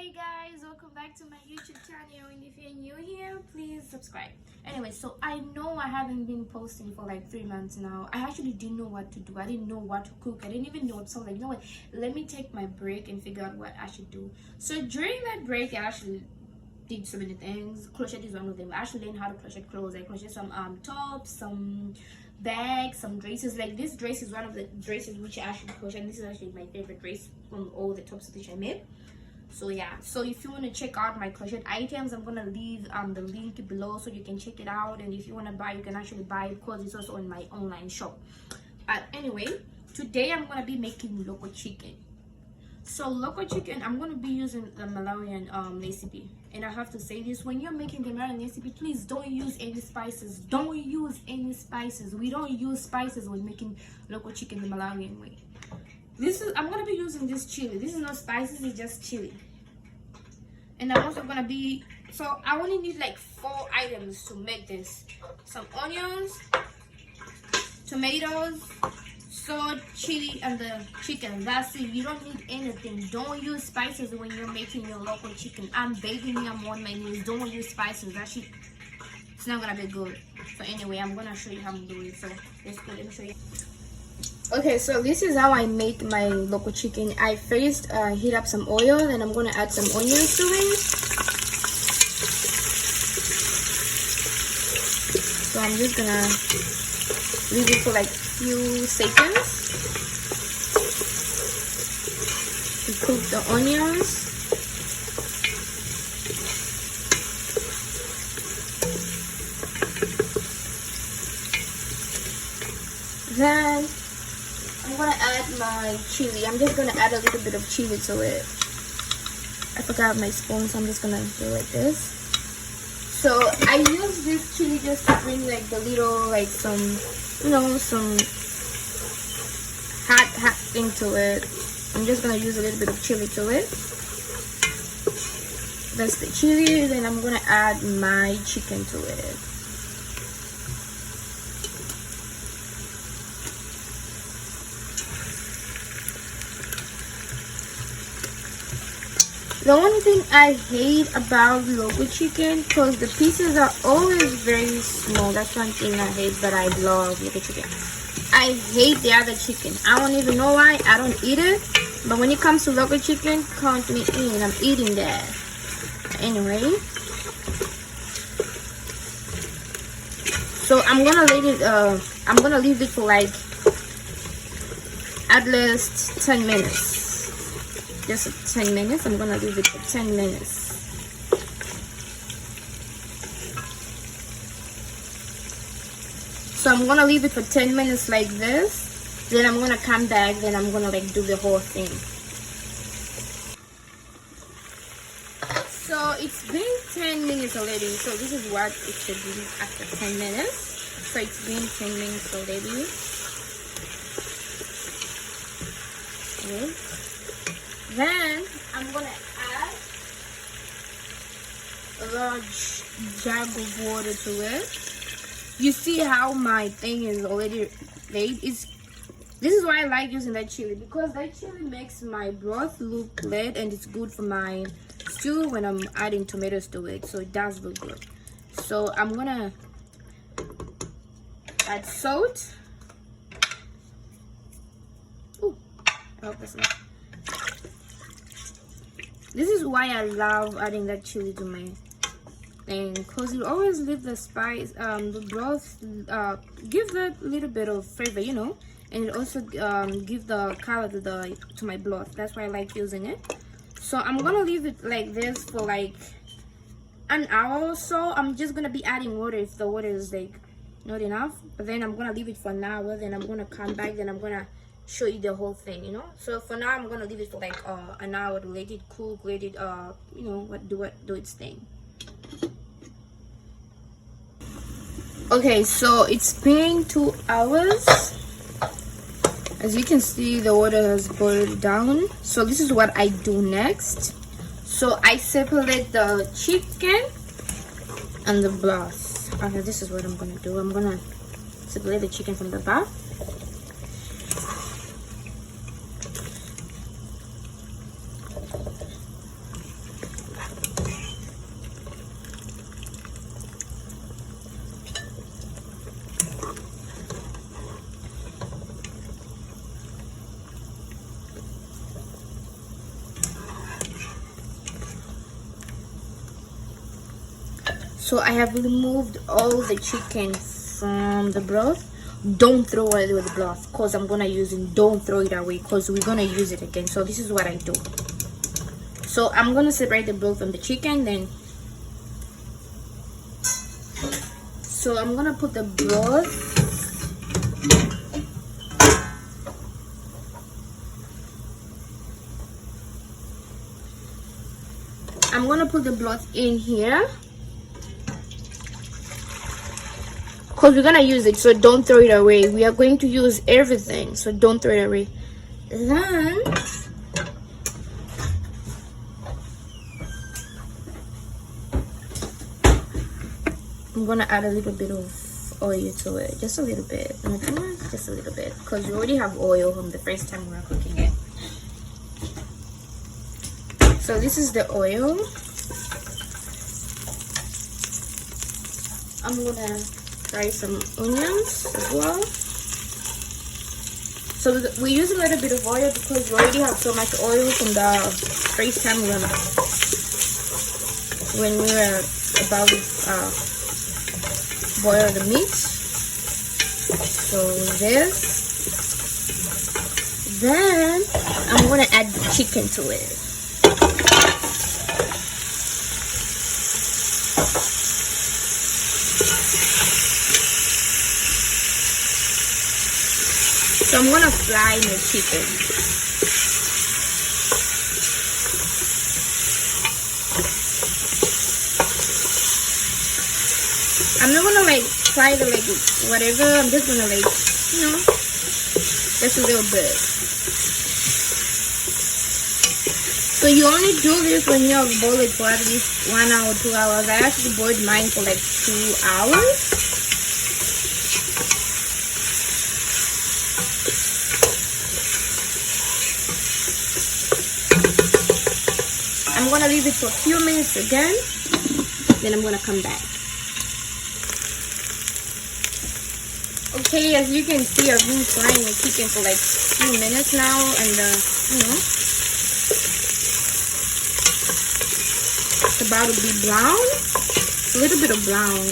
Hey guys, welcome back to my YouTube channel, and if you're new here, please subscribe. Anyway, so I know I haven't been posting for like 3 months now. I actually didn't know what to do. I didn't know what to cook. I didn't even know what. So like, you know what, let me take my break and figure out what I should do. So during that break, I actually did so many things. Crochet is one of them. I actually learned how to crochet clothes. I crochet some tops, some bags, some dresses. Like this dress is one of the dresses which I actually crochet, and this is actually my favorite dress from all the tops which I made. So yeah, so if you want to check out my crochet items, I'm gonna leave the link below so you can check it out, and if you want to buy, you can actually buy it because it's also in my online shop. But anyway, today I'm gonna be making local chicken. So local chicken, I'm gonna be using the Malawian recipe, and I have to say this: when you're making the Malawian recipe, please don't use any spices. Don't use any spices. We don't use spices when making local chicken the Malawian way. I'm gonna be using this chili. This is not spices, it's just chili. And I'm also gonna be, so I only need like 4 items to make this: some onions, tomatoes, salt, chili, and the chicken. That's it. You don't need anything. Don't use spices when you're making your local chicken. I'm begging you, I'm on my knees. Don't use spices. That shit, it's not gonna be good. So anyway, I'm gonna show you how I'm doing it. So let's go. Let me show you. Okay, so this is how I make my local chicken. I first heat up some oil, then I'm gonna add some onions to it. So I'm just gonna leave it for like few seconds to cook the onions. Then I'm gonna add my chili. I'm just gonna add a little bit of chili to it. I forgot my spoon, so I'm just gonna do like this. So I use this chili just to bring like the little, like some, you know, some hot thing to it. I'm just gonna use a little bit of chili to it. That's the chili. Then I'm gonna add my chicken to it. The only thing I hate about local chicken, because the pieces are always very small. That's one thing I hate, but I love local chicken. I hate the other chicken. I don't even know why. I don't eat it. But when it comes to local chicken, count me in. I'm eating that. Anyway. So I'm gonna leave it for like at least 10 minutes. Just 10 minutes. I'm gonna leave it for 10 minutes. So I'm gonna leave it for 10 minutes like this. Then I'm gonna come back. Then I'm gonna like do the whole thing. So it's been 10 minutes already. So this is what it should be after 10 minutes. So it's been 10 minutes already. Okay. Then I'm gonna add a large jug of water to it. You see how my thing is already made? This is why I like using that chili, because that chili makes my broth look red, and it's good for my stew when I'm adding tomatoes to it. So it does look good. So I'm gonna add salt. Ooh, I hope that's enough. This is why I love adding that chili to my thing, because it always leave the spice, the broth, give that little bit of flavor, you know, and it also give the color to my broth. That's why I like using it. So I'm gonna leave it like this for like an hour or so. I'm just gonna be adding water if the water is like not enough, but then I'm gonna leave it for an hour. Then I'm gonna come back. Then I'm gonna show you the whole thing, you know. So for now I'm gonna leave it for like an hour to let it cook, let it you know, do its thing. Okay, so it's been 2 hours. As you can see, the water has boiled down. So this is what I do next. So I separate the chicken and the broth. Okay, this is what I'm gonna do. I'm gonna separate the chicken from the broth. So I have removed all the chicken from the broth. Don't throw it with the broth because I'm gonna use it. Don't throw it away because we're gonna use it again. So this is what I do. So I'm gonna separate the broth from the chicken. Then so I'm gonna put the broth. I'm gonna put the broth in here because we're gonna use it, so don't throw it away. We are going to use everything, so don't throw it away. Then I'm gonna add a little bit of oil to it, just a little bit, not too much, just a little bit, because we already have oil from the first time we were cooking it. So this is the oil. I'm gonna fry some onions as well. So we use a little bit of oil because we already have so much oil from the first time when we were about to boil the meat. So this. Then I'm gonna add the chicken to it. So I'm gonna fry my chicken. I'm not gonna like fry the like whatever. I'm just gonna like, you know, just a little bit. So you only do this when you have boiled it for at least 1 hour, 2 hours. I actually boiled mine for like 2 hours. I'm gonna leave it for a few minutes again, then I'm gonna come back. Okay, as you can see, I've been frying the chicken for like a few minutes now, and you know, it's about to be brown, a little bit of brown.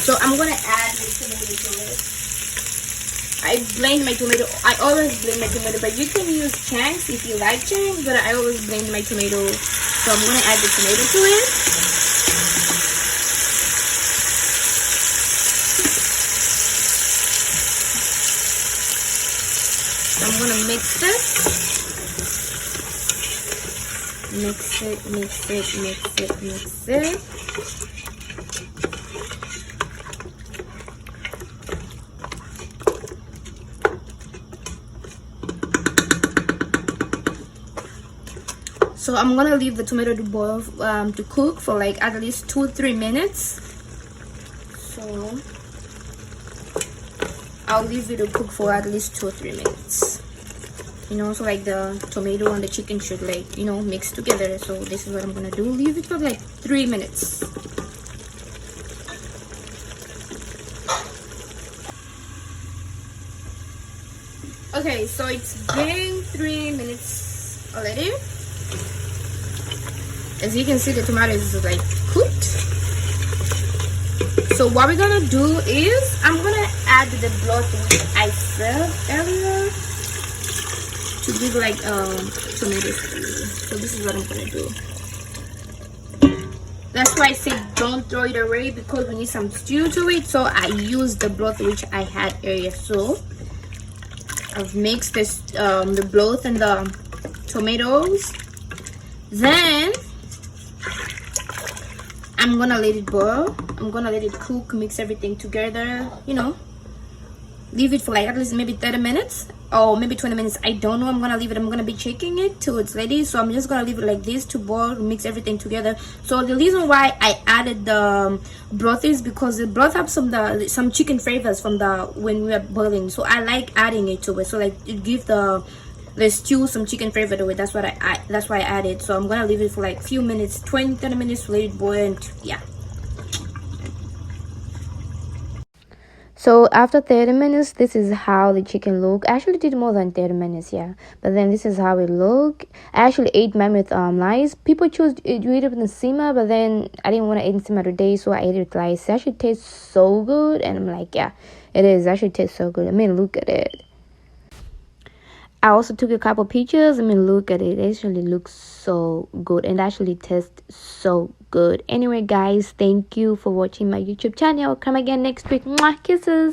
So I'm gonna add the tomato to it. I blend my tomato. I always blend my tomato, but you can use chunks if you like chunks, but I always blend my tomato. So I'm gonna add the tomato to it. So I'm gonna mix this. Mix it, mix it, mix it, mix it. So I'm gonna leave the tomato to boil, to cook for like at least 2-3 minutes. So I'll leave it to cook for at least 2-3 minutes. You know, so like the tomato and the chicken should like, you know, mix together. So this is what I'm gonna do. Leave it for like 3 minutes. Okay, so it's been 3 minutes already. As you can see, the tomato is like cooked. So what we're gonna do is I'm gonna add the broth which I served earlier to give like tomato stew. So this is what I'm gonna do. That's why I said don't throw it away, because we need some stew to it. So I used the broth which I had earlier. So I've mixed this the broth and the tomatoes. Then I'm gonna let it boil. I'm gonna let it cook, mix everything together, you know, leave it for like at least maybe 30 minutes or maybe 20 minutes. I don't know. I'm gonna leave it. I'm gonna be checking it till it's ready. So I'm just gonna leave it like this to boil, mix everything together. So the reason why I added the broth is because the broth have some chicken flavors from the when we are boiling. So I like adding it to it. So like it gives the stew some chicken flavor to it. That's why I added. So I'm gonna leave it for like a few minutes, 20-30 minutes to let it boil. And yeah. So after 30 minutes, this is how the chicken look. I actually did more than 30 minutes, yeah. But then this is how it look. I actually ate mine with rice. People choose to eat it with the sima, but then I didn't want to eat sima today, so I ate it with rice. It actually tastes so good, and I'm like, yeah, it is. It actually tastes so good. I mean, look at it. I also took a couple pictures. I mean, look at it. It actually looks so good and actually tastes so good. Anyway, guys, thank you for watching my YouTube channel. Come again next week. Mwah, kisses.